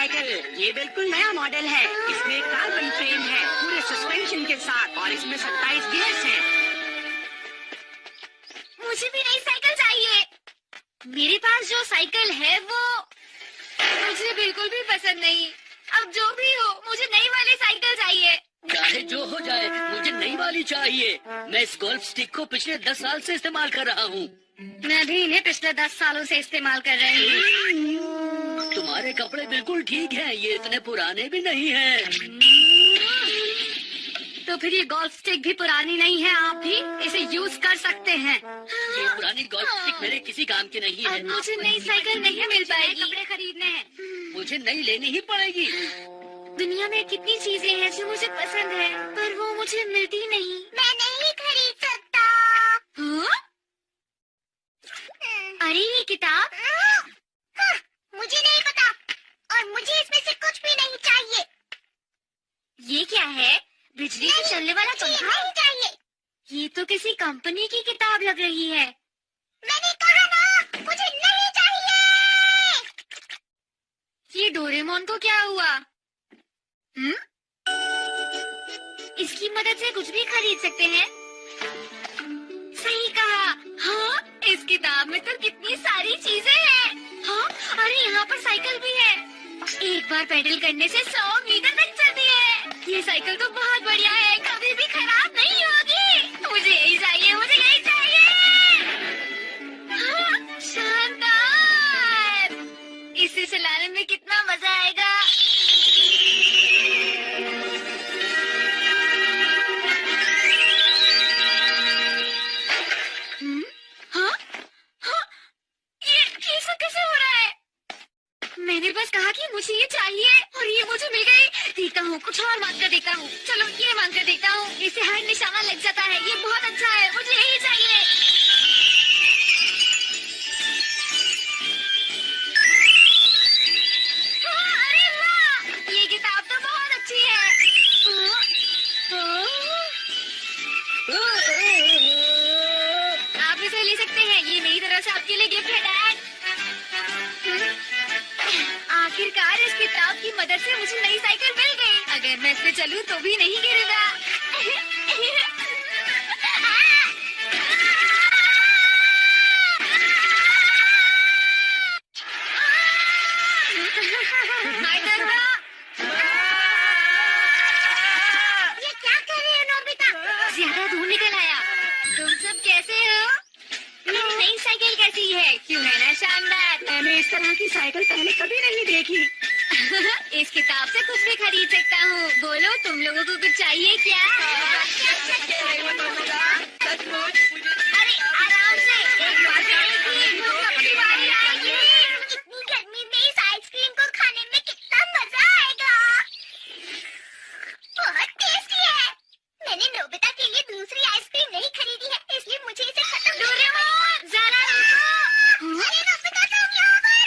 Cycle. ये बिल्कुल नया मॉडल है। इसमें कार्बन फ्रेम है पूरे सस्पेंशन के साथ और इसमें 27 गियर्स हैं। मुझे भी नई साइकिल चाहिए। मेरे पास जो साइकिल है वो मुझे बिल्कुल भी पसंद नहीं। अब जो भी हो मुझे नई वाली साइकिल चाहिए। चाहे जो हो जाए मुझे नई वाली चाहिए। मैं इस गोल्फ स्टिक को पिछले 10 साल से इस्तेमाल कर रहा हूँ। मैं भी इन्हें पिछले 10 सालों से इस्तेमाल कर रही हूँ। तुम्हारे कपड़े बिल्कुल ठीक हैं, ये इतने पुराने भी नहीं हैं। तो फिर ये गोल्फ स्टिक भी पुरानी नहीं है, आप भी इसे यूज कर सकते हैं। ये पुरानी गोल्फ स्टिक मेरे किसी काम की नहीं है। मुझे नई साइकिल नहीं मिल पाएगी। कपड़े खरीदने हैं। मुझे नई लेनी ही पड़ेगी। दुनिया में कितनी चीजें हैं जो मुझे पसंद है, पर वो मुझे मिलती नहीं। मैं नहीं खरीद सकता। अरे ये किताब मुझे नहीं पता और मुझे इसमें से कुछ भी नहीं चाहिए। ये क्या है? बिजली से चलने वाला पंखा? नहीं चाहिए। ये तो किसी कंपनी की किताब लग रही है। मैंने कहा ना, मुझे नहीं चाहिए। ये डोरेमोन को क्या हुआ? इसकी मदद से कुछ भी खरीद सकते हैं। सही कहा। हाँ, इस किताब में तो कितनी सारी चीजें हैं। हाँ, अरे यहाँ पर साइकिल भी है। एक बार पेडल करने से 100 मीटर तक चलती है। ये साइकिल तो बहुत बढ़िया है, कभी भी खराब नहीं होगी। मुझे यही चाहिए, मुझे यही चाहिए। हाँ, शानदार। इसे चलाने में कितना मजा आएगा। मैंने बस कहा कि मुझे ये चाहिए और ये मुझे मिल गई। देखता हूँ, कुछ और मांग कर देखता हूँ। चलो ये मांग कर देखता हूँ। इसे हर निशाना लग जाता है। ये बहुत अच्छा है, मुझे यही चाहिए। अरे वाह, ये किताब तो बहुत अच्छी है। आप इसे ले सकते हैं, ये मेरी तरफ से आपके लिए गिफ्ट है डैड। आखिरकार इस किताब की मदद से मुझे नई साइकिल मिल गई। अगर मैं इस पे चलूं तो भी नहीं गिरूंगा। ये क्या कर रहे हो नोबिता? ज्यादा दूर निकल आया। तुम सब कैसे हो? मेरी नई साइकिल कैसी है? क्यों है ना शानदार? मैंने इस तरह की साइकिल पहले कभी नहीं देखी। इस किताब से कुछ भी खरीद सकता हूँ। बोलो, तुम लोगों को कुछ चाहिए क्या? अरे आराम से, एक बार करेगी तो सबकी बारी आएगी। इतनी गर्मी में इस आइसक्रीम को खाने में कितना मजा आएगा। बहुत टेस्टी है। मैंने नोबिता के लिए दूसरी आइसक्रीम नहीं खरीदी है, इसलिए मुझे इसे खत्म। डोरेमोन, जरा रुको। अरे नोबिता, तुम यहाँ पर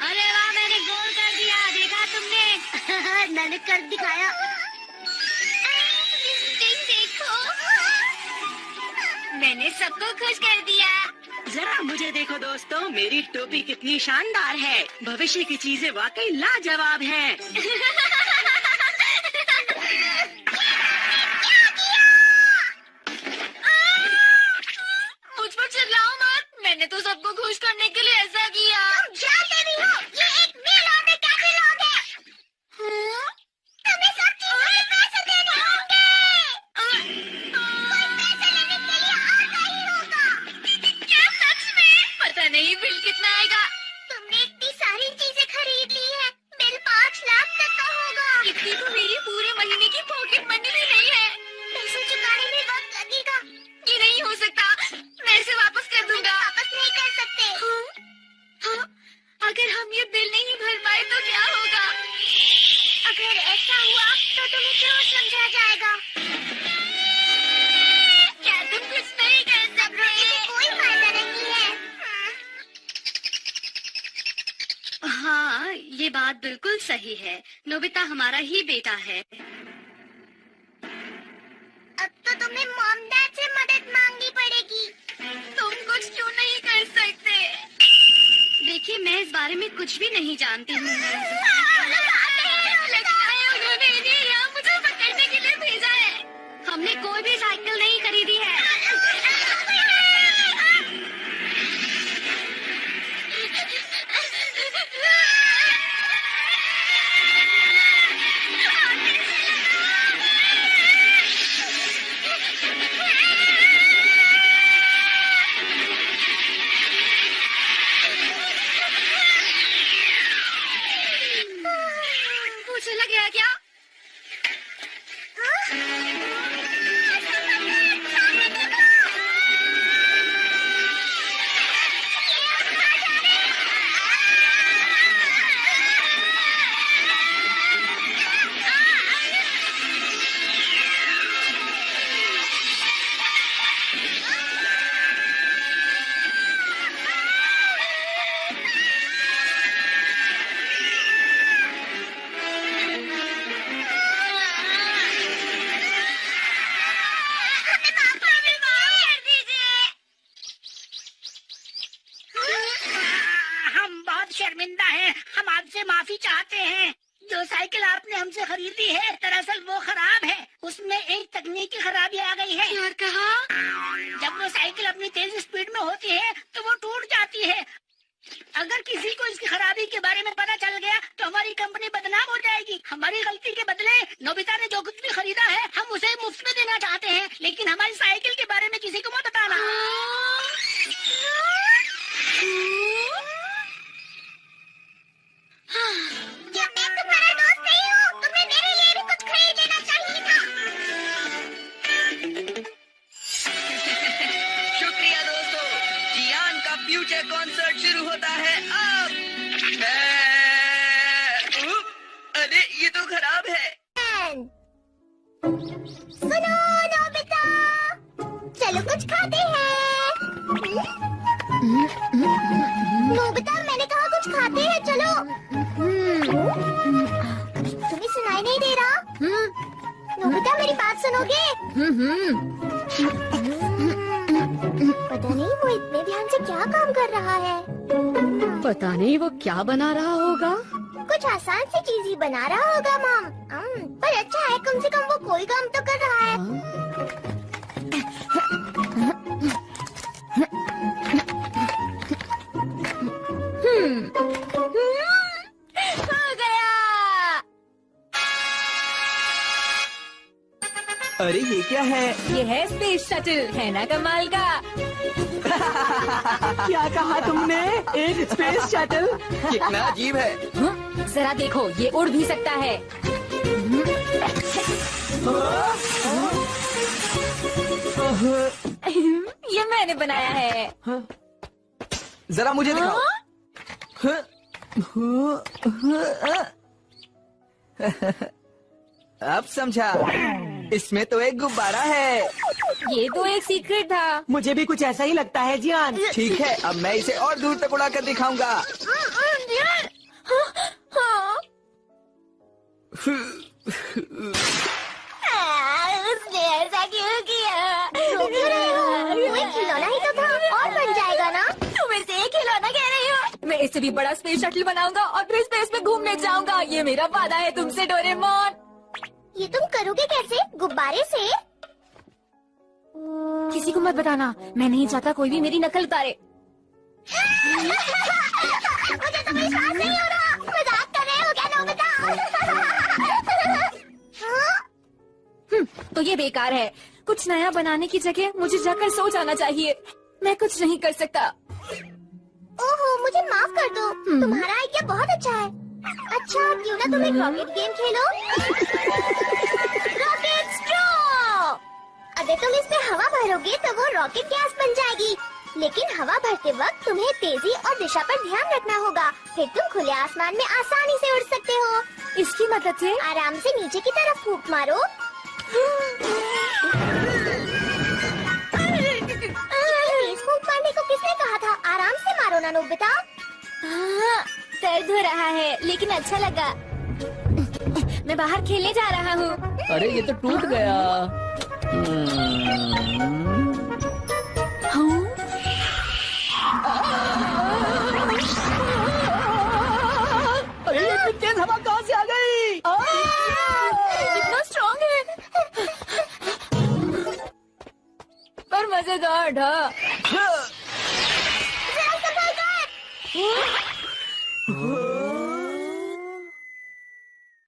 अरे वाह, मैंने गोल कर दिया। देखा तुमने? मैंने कर दिखाया। देखो, मैंने सबको खुश कर दिया। जरा मुझे देखो दोस्तों, मेरी टोपी कितनी शानदार है। भविष्य की चीजें वाकई लाजवाब हैं। मुझ पर चिल्लाओ मत। मैंने तो सबको खुश करने के लिए ऐसा किया। तुम जानते भी हो, ये एक मेल ऑर्डर कैटलॉग है। तुम्हें सब चीजों के पैसे देने होंगे। कोई पैसे लेने के लिए आता ही होगा। क्या सच में? पता नहीं बिल कितना आएगा। तुमने इतनी सारी चीजें खरीद ली है, बिल 5 लाख तक का होगा। इतनी तो मेरी पूरे महीने की पॉकेट मनी भी नहीं है। पैसे चुकाने में वक्त लगेगा। ये नहीं हो सकता, मैं इसे वापस कर दूंगा। वापस नहीं कर सकते। हाँ, अगर हम ये बिल नहीं भर पाए तो क्या होगा? अगर ऐसा हुआ तो तुम्हें क्यों समझा जाएगा? क्या तुम कुछ नहीं कर सकते? कोई फायदा नहीं है। हाँ, ये बात बिल्कुल सही है। नोबिता हमारा ही बेटा है। अब तो तुम्हें मॉम डैड से मदद मांगनी पड़ेगी। तुम कुछ क्यों नहीं कर सकते? देखिए, मैं इस बारे में कुछ भी नहीं जानती हूँ। लगता है उन्होंने इन्हें यहाँ मुझे पकड़ने के लिए भेजा है। हमने कोई भी साइकिल नहीं खरीदी है। चला गया क्या? शर्मिंदा हैं, हम आपसे माफी चाहते हैं। जो साइकिल आपने हमसे खरीदी है दरअसल वो खराब है, उसमें एक तकनीकी खराबी आ गई है। यार कहा? जब वो साइकिल अपनी तेज स्पीड में होती है तो वो टूट जाती है। अगर किसी को इसकी खराबी के बारे में पता चल गया तो हमारी कंपनी बदनाम हो जाएगी। हमारी गलती के बदले नोबिता ने जो कुछ भी खरीदा है हम उसे मुफ्त में देना चाहते हैं, लेकिन हमारी साइकिल के बारे में किसी को मत बताना। क्या मैं तुम्हारा दोस्त नहीं हूँ? तुम्हें मेरे लिए भी कुछ खरीद लेना चाहिए था। शुक्रिया दोस्तों, जियान का फ्यूचर कॉन्सर्ट शुरू होता है अब। अरे ये तो खराब है। सुनो नोबिता, चलो कुछ खाते हैं। नोबिता मैंने कहा कुछ खाते हैं, चलो। तुम्हें सुनाई नहीं दे रहा? नोबिता मेरी बात सुनोगे? पता नहीं वो इतने ध्यान से क्या काम कर रहा है। पता नहीं वो क्या बना रहा होगा। कुछ आसान सी चीज ही बना रहा होगा मॉम। पर अच्छा है, कम से कम वो कोई काम तो कर रहा है। हो गया। अरे ये क्या है? ये है स्पेस शटल, है ना कमाल का? क्या कहा तुमने? एक स्पेस शटल? कितना अजीब है। जरा देखो, ये उड़ भी सकता है। ये मैंने बनाया है। जरा मुझे दिखाओ। अब समझा, इसमें तो एक गुब्बारा है। ये तो एक सीक्रेट था। मुझे भी कुछ ऐसा ही लगता है जियान। ठीक है, अब मैं इसे और दूर तक उड़ा कर दिखाऊंगा। उसने ऐसा क्यों किया? क्यों रहे हो? कोई खिलौना ही तो था, और बन जाएगा ना। तुम इसे एक खिलौना कह रही हो? मैं इससे भी बड़ा स्पेस शटल बनाऊंगा और फिर स्पेस में घूमने जाऊंगा। ये मेरा वादा है तुमसे डोरेमोन। ये तुम करोगे कैसे? गुब्बारे से? किसी को मत बताना, मैं नहीं चाहता कोई भी मेरी नकल उतारे। मुझे तो विश्वास नहीं हो रहा। मजाक कर रहे हो क्या नोबिता? तो ये बेकार है। कुछ नया बनाने की जगह मुझे जाकर सो जाना चाहिए। मैं कुछ नहीं कर सकता। ओहो, मुझे माफ कर दो। तुम्हारा आइडिया बहुत अच्छा है। अच्छा, क्यों ना तुम एक रॉकेट गेम खेलो? Rocket straw. अगर तुम इसमें हवा भरोगे तो वो रॉकेट गैस बन जाएगी, लेकिन हवा भरते वक्त तुम्हें तेजी और दिशा पर ध्यान रखना होगा। फिर तुम खुले आसमान में आसानी से उड़ सकते हो। इसकी मदद से आराम से नीचे की तरफ फूंक मारो। फूंक मारने को किसने कहा था? आराम से मारो ना नोबिता। दर्द हो रहा है, लेकिन अच्छा लगा। मैं बाहर खेलने जा रहा हूँ। अरे ये तो टूट गया। अरे इतनी तेज हवा कहाँ से आ गई? इतना स्ट्रॉन्ग है पर मजेदार था। जरा संभल कर।